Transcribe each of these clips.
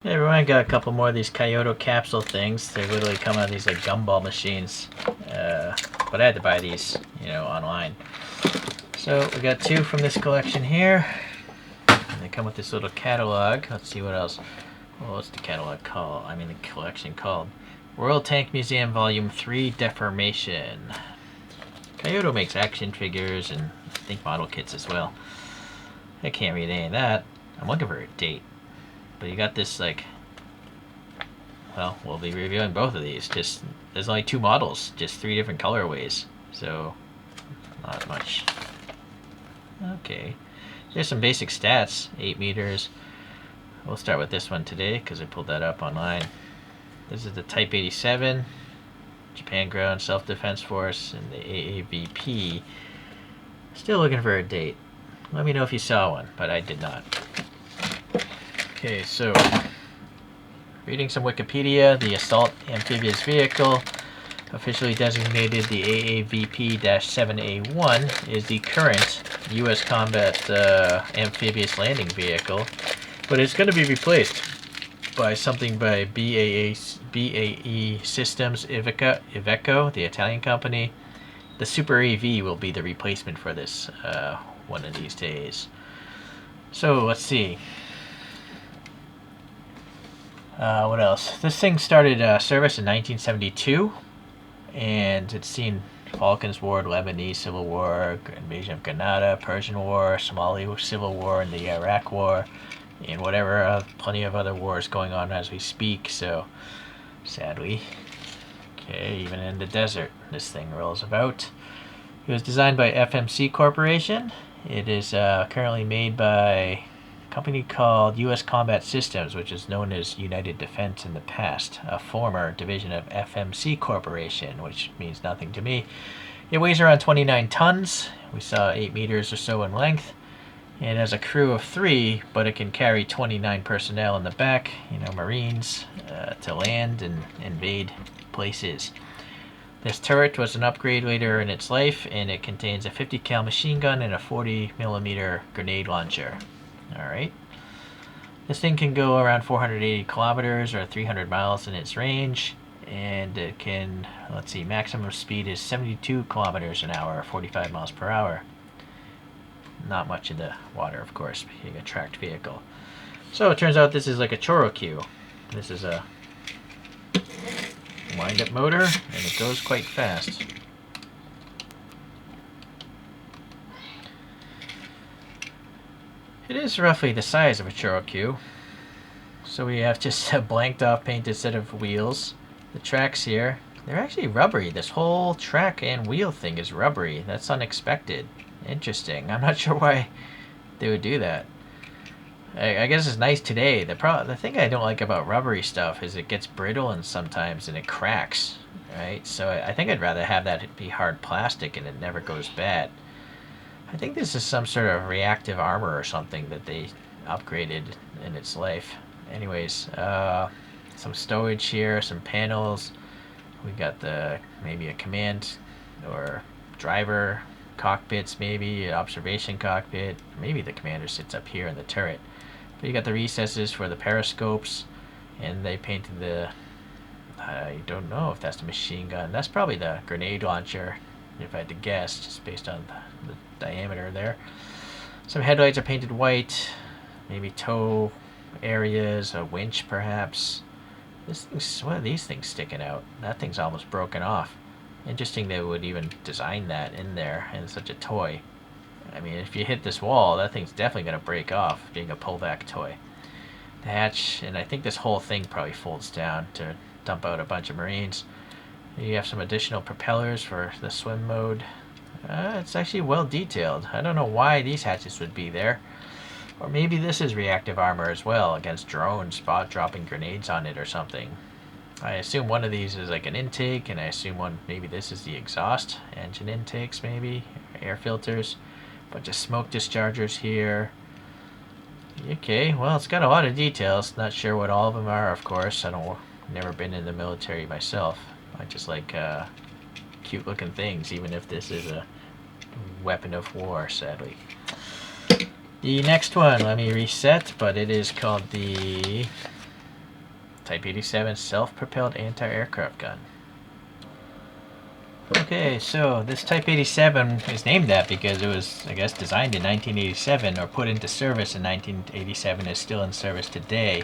Hey everyone, got a couple more of these Kaiyodo capsule things. They literally come out of these like gumball machines. But I had to buy these, online. So we got two from this collection here. And they come with this little catalog. Let's see what else. Well, what's the catalog called? I mean the collection called World Tank Museum Volume 3 Deformation. Kaiyodo makes action figures and I think model kits as well. I can't read any of that. I'm looking for a date. But you got this, like, well, we'll be reviewing both of these. Just, there's only two models, just three different colorways. So, not much. Okay. There's some basic stats, 8 meters. We'll start with this one today, because I pulled that up online. This is the Type 87, Japan Ground Self-Defense Force, and the AAVP. Still looking for a date. Let me know if you saw one, but I did not. Okay, so reading some Wikipedia, the Assault Amphibious Vehicle, officially designated the AAVP-7A1, is the current U.S. combat amphibious landing vehicle, but it's going to be replaced by something by BAE Systems Iveco, the Italian company. The Super AV will be the replacement for this one of these days. So let's see. What else? This thing started service in 1972, and it's seen Falklands War, Lebanese Civil War, invasion of Grenada, Persian War, Somali Civil War, and the Iraq War, and whatever, plenty of other wars going on as we speak, so sadly. Okay, even in the desert, this thing rolls about. It was designed by FMC Corporation. It is currently made by company called U.S. Combat Systems, which is known as United Defense in the past, a former division of FMC Corporation, which means nothing to me. It weighs around 29 tons. We saw 8 meters or so in length. It has a crew of 3, but it can carry 29 personnel in the back, Marines, to land and invade places. This turret was an upgrade later in its life, and it contains a 50 cal machine gun and a 40 millimeter grenade launcher. Alright. This thing can go around 480 kilometers or 300 miles in its range, and it can, let's see, maximum speed is 72 kilometers an hour, 45 miles per hour. Not much in the water, of course, being a tracked vehicle. So it turns out this is like a Chorokyu. This is a wind-up motor, and it goes quite fast. It is roughly the size of a Chorokyu. So we have just a blanked off painted set of wheels. The tracks here, they're actually rubbery. This whole track and wheel thing is rubbery. That's unexpected. Interesting. I'm not sure why they would do that. I guess it's nice today. The thing I don't like about rubbery stuff is it gets brittle and sometimes and it cracks. Right? So I think I'd rather have that be hard plastic and it never goes bad. I think this is some sort of reactive armor or something that they upgraded in its life. Anyways, some stowage here, some panels. We got maybe a command or driver cockpits, maybe an observation cockpit. Maybe the commander sits up here in the turret. But you got the recesses for the periscopes, and they painted I don't know if that's the machine gun. That's probably the grenade launcher, if I had to guess, just based on the diameter there. Some headlights are painted white, maybe tow areas, a winch perhaps. What are these things sticking out? That thing's almost broken off. Interesting they would even design that in there in such a toy. I mean, if you hit this wall, that thing's definitely going to break off, being a pullback toy. The hatch, and I think this whole thing probably folds down to dump out a bunch of Marines. You have some additional propellers for the swim mode. It's actually well detailed. I don't know why these hatches would be there. Or maybe this is reactive armor as well against drones spot dropping grenades on it or something. I assume one of these is like an intake, and I assume maybe this is the exhaust, engine intakes maybe, air filters. Bunch of smoke dischargers here. Okay, well it's got a lot of details. Not sure what all of them are, of course. Never been in the military myself. I just like cute looking things, even if this is a weapon of war, sadly. The next one, let me reset, but it is called the Type 87 self-propelled anti-aircraft gun. Okay, so this Type 87 is named that because it was, I guess, designed in 1987 or put into service in 1987, is still in service today.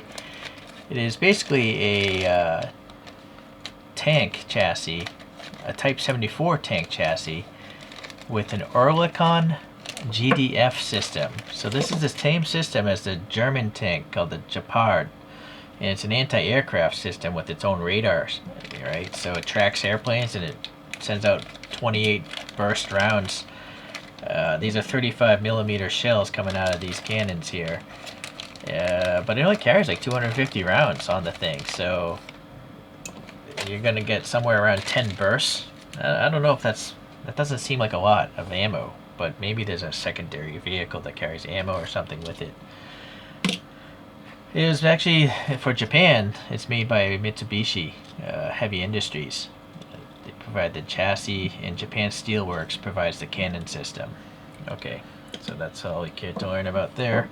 It is basically a tank chassis, a Type 74 tank chassis with an Oerlikon GDF system. So this is the same system as the German tank called the Gepard. And it's an anti-aircraft system with its own radars, right? So it tracks airplanes and it sends out 28 burst rounds. These are 35 millimeter shells coming out of these cannons here. But it only carries like 250 rounds on the thing, so you're gonna get somewhere around 10 bursts. I don't know if that doesn't seem like a lot of ammo, but maybe there's a secondary vehicle that carries ammo or something with it. It is actually, for Japan, it's made by Mitsubishi Heavy Industries. They provide the chassis, and Japan Steelworks provides the cannon system. Okay, so that's all we care to learn about there.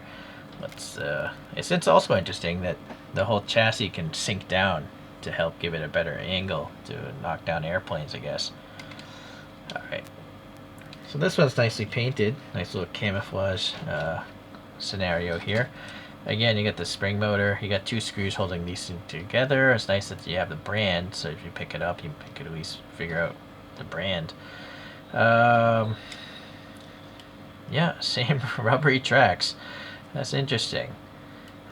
It's also interesting that the whole chassis can sink down to help give it a better angle to knock down airplanes, I guess. Alright, so this one's nicely painted. Nice little camouflage scenario here. Again, you got the spring motor. You got two screws holding these together. It's nice that you have the brand, so if you pick it up, you could at least figure out the brand. Yeah, same rubbery tracks. That's interesting.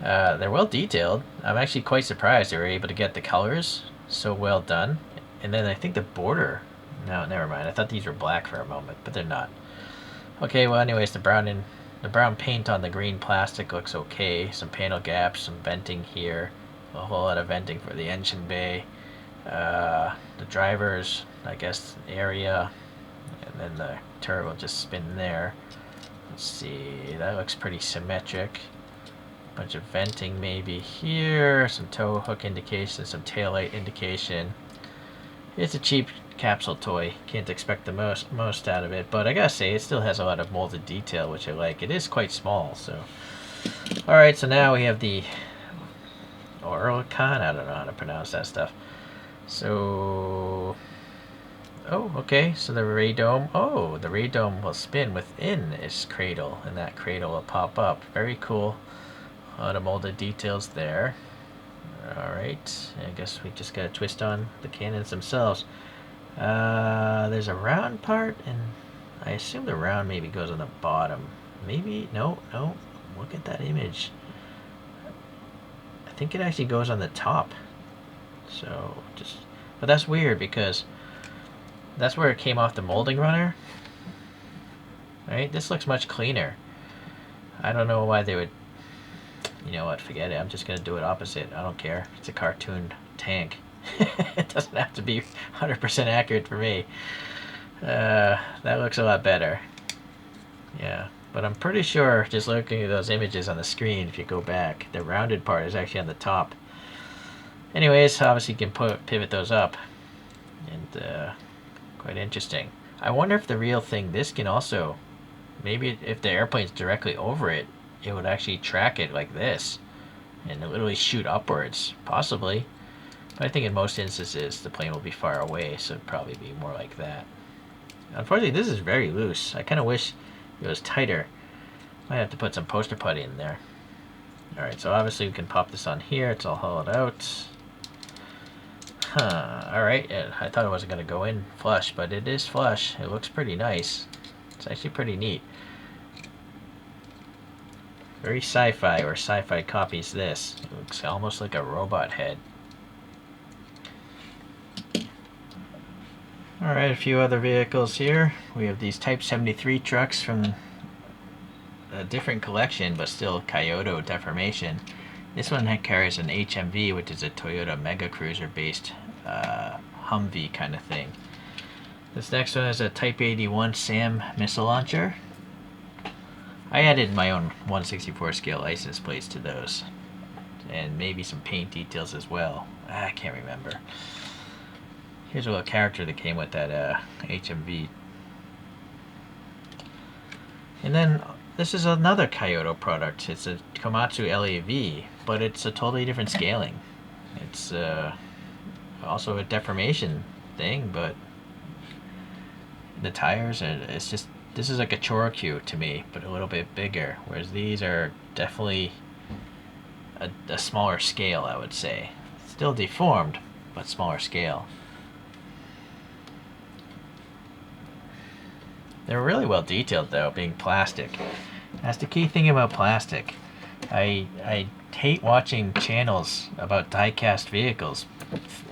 They're well detailed. I'm actually quite surprised they were able to get the colors so well done. And then I think the border... No, never mind. I thought these were black for a moment, but they're not. Okay, well anyways, the brown paint on the green plastic looks okay. Some panel gaps, some venting here. A whole lot of venting for the engine bay. The driver's, I guess, area. And then the turret will just spin there. Let's see, that looks pretty symmetric. Bunch of venting maybe here, some tow hook indication, some taillight indication. It's a cheap capsule toy. Can't expect the most out of it, but I gotta say it still has a lot of molded detail, which I like. It is quite small, so. Alright, so now we have the Oerlikon. I don't know how to pronounce that stuff. So, oh, okay, so the radome. Oh, the radome will spin within its cradle, and that cradle will pop up. Very cool. A lot of molded details there. Alright, I guess we just gotta twist on the cannons themselves. There's a round part, and I assume the round maybe goes on the bottom. Maybe, no, look at that image. I think it actually goes on the top. So, but that's weird because that's where it came off the molding runner. Right, this looks much cleaner. I don't know why they would... You know what, forget it. I'm just going to do it opposite. I don't care. It's a cartoon tank. It doesn't have to be 100% accurate for me. That looks a lot better. Yeah, but I'm pretty sure, just looking at those images on the screen, if you go back, the rounded part is actually on the top. Anyways, obviously you can pivot those up. And quite interesting. I wonder if the real thing, this can also, maybe if the airplane's directly over it, it would actually track it like this and literally shoot upwards, possibly. But I think in most instances the plane will be far away, so it'd probably be more like that. Unfortunately, this is very loose. I kind of wish it was tighter. Might have to put some poster putty in there. Alright, so obviously we can pop this on here. It's all hollowed out. Alright, I thought it wasn't going to go in flush, but it is flush. It looks pretty nice. It's actually pretty neat. Very sci-fi, or sci-fi copies this. It looks almost like a robot head. Alright, a few other vehicles here. We have these Type 73 trucks from a different collection, but still Kaiyodo Deformation. This one carries an HMV, which is a Toyota Mega Cruiser based Humvee kind of thing. This next one is a Type 81 SAM missile launcher. I added my own 1/64 scale license plates to those, and maybe some paint details as well. I can't remember. Here's a little character that came with that HMV. And then this is another Kaiyodo product. It's a Komatsu LAV, but it's a totally different scaling. It's also a deformation thing, but the tires are, it's just, this is like a Chorocue to me, but a little bit bigger, whereas these are definitely a smaller scale, I would say. Still deformed, but smaller scale. They're really well detailed though, being plastic. That's the key thing about plastic. I hate watching channels about die-cast vehicles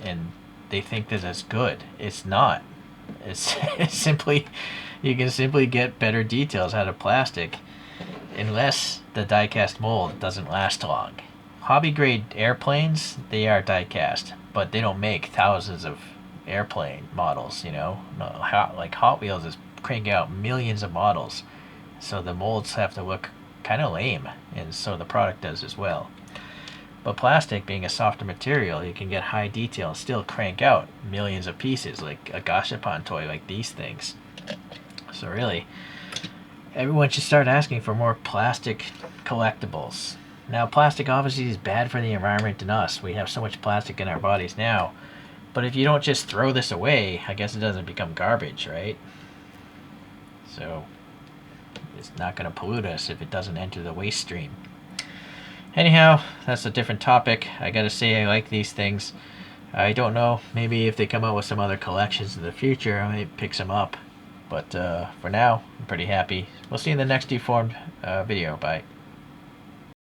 and they think that it's good. It's not. It's simply, you can simply get better details out of plastic unless the die-cast mold doesn't last long. Hobby grade airplanes, they are die-cast, but they don't make thousands of airplane models, you know? Like Hot Wheels is cranking out millions of models, so the molds have to look kind of lame, and so the product does as well. But plastic, being a softer material, you can get high detail and still crank out millions of pieces, like a Gashapon toy, like these things. So really, everyone should start asking for more plastic collectibles. Now, plastic obviously is bad for the environment and us. We have so much plastic in our bodies now. But if you don't just throw this away, I guess it doesn't become garbage, right? So, it's not going to pollute us if it doesn't enter the waste stream. Anyhow, that's a different topic. I gotta say, I like these things. I don't know, maybe if they come out with some other collections in the future, I might pick some up. But for now, I'm pretty happy. We'll see you in the next deformed video. Bye.